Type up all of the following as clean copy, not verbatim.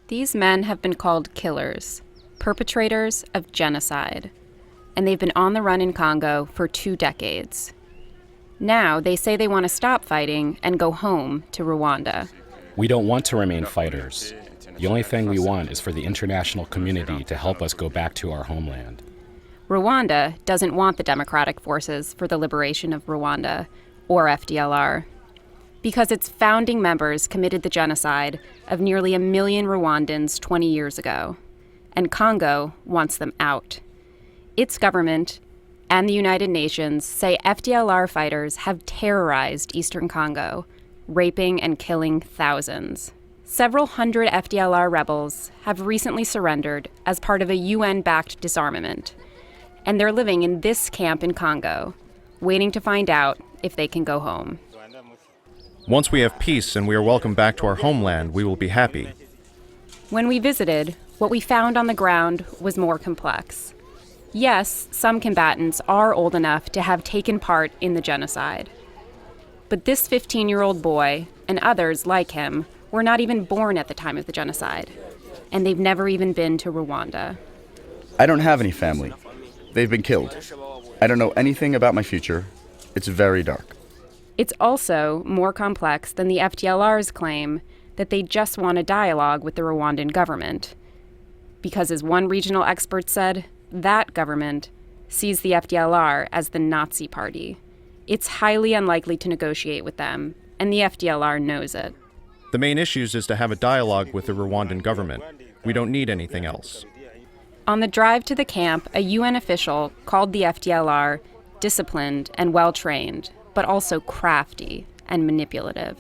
These men have been called killers, perpetrators of genocide, and they've been on the run in Congo for 2 decades. Now they say they want to stop fighting and go home to Rwanda. We don't want to remain fighters. The only thing we want is for the international community to help us go back to our homeland. Rwanda doesn't want the Democratic Forces for the Liberation of Rwanda, or FDLR, because its founding members committed the genocide of nearly 1 million Rwandans 20 years ago, and Congo wants them out. Its government and the United Nations say FDLR fighters have terrorized eastern Congo, raping and killing thousands. Several hundred FDLR rebels have recently surrendered as part of a UN-backed disarmament, and they're living in this camp in Congo, waiting to find out if they can go home. Once we have peace and we are welcome back to our homeland, we will be happy. When we visited, what we found on the ground was more complex. Yes, some combatants are old enough to have taken part in the genocide. But this 15-year-old boy, and others like him, were not even born at the time of the genocide, and they've never even been to Rwanda. I don't have any family. They've been killed. I don't know anything about my future. It's very dark. It's also more complex than the FDLR's claim that they just want a dialogue with the Rwandan government. Because as one regional expert said, that government sees the FDLR as the Nazi party. It's highly unlikely to negotiate with them, and the FDLR knows it. The main issue is to have a dialogue with the Rwandan government. We don't need anything else. On the drive to the camp, a UN official called the FDLR disciplined and well-trained, but also crafty and manipulative.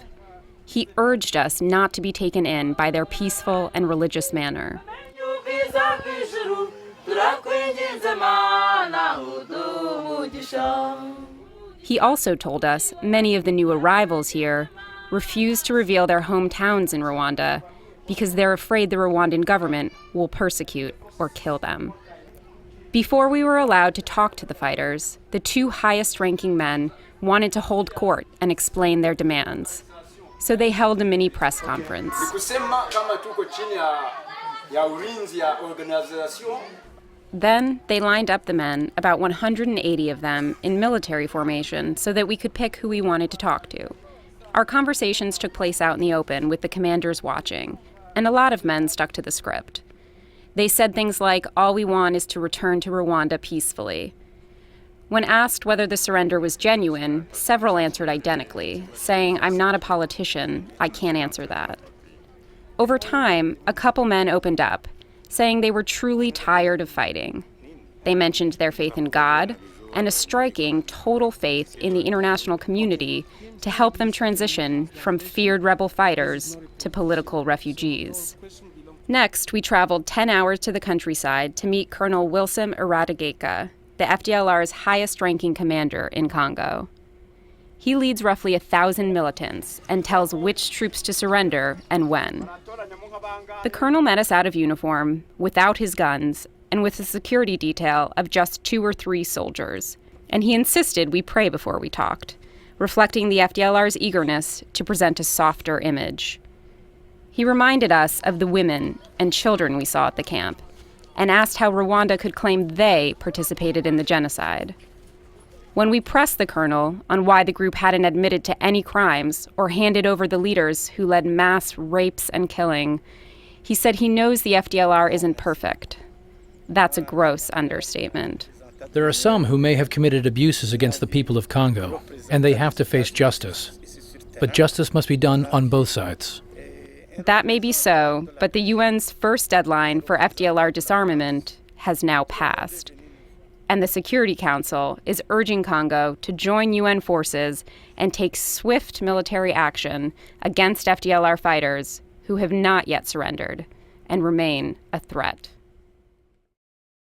He urged us not to be taken in by their peaceful and religious manner. He also told us many of the new arrivals here refuse to reveal their hometowns in Rwanda because they're afraid the Rwandan government will persecute or kill them. Before we were allowed to talk to the fighters, the 2 highest-ranking men wanted to hold court and explain their demands. So they held a mini press conference. Then they lined up the men, about 180 of them, in military formation so that we could pick who we wanted to talk to. Our conversations took place out in the open with the commanders watching, and a lot of men stuck to the script. They said things like, all we want is to return to Rwanda peacefully. When asked whether the surrender was genuine, several answered identically, saying, I'm not a politician, I can't answer that. Over time, a couple men opened up, saying they were truly tired of fighting. They mentioned their faith in God and a striking, total faith in the international community to help them transition from feared rebel fighters to political refugees. Next, we traveled 10 hours to the countryside to meet Colonel Wilson Eradicate, the FDLR's highest-ranking commander in Congo. He leads roughly 1,000 militants and tells which troops to surrender and when. The colonel met us out of uniform, without his guns, and with a security detail of just 2 or 3 soldiers. And he insisted we pray before we talked, reflecting the FDLR's eagerness to present a softer image. He reminded us of the women and children we saw at the camp, and asked how Rwanda could claim they participated in the genocide. When we pressed the colonel on why the group hadn't admitted to any crimes or handed over the leaders who led mass rapes and killing, he said he knows the FDLR isn't perfect. That's a gross understatement. There are some who may have committed abuses against the people of Congo, and they have to face justice. But justice must be done on both sides. That may be so, but the UN's first deadline for FDLR disarmament has now passed. And the Security Council is urging Congo to join UN forces and take swift military action against FDLR fighters who have not yet surrendered and remain a threat.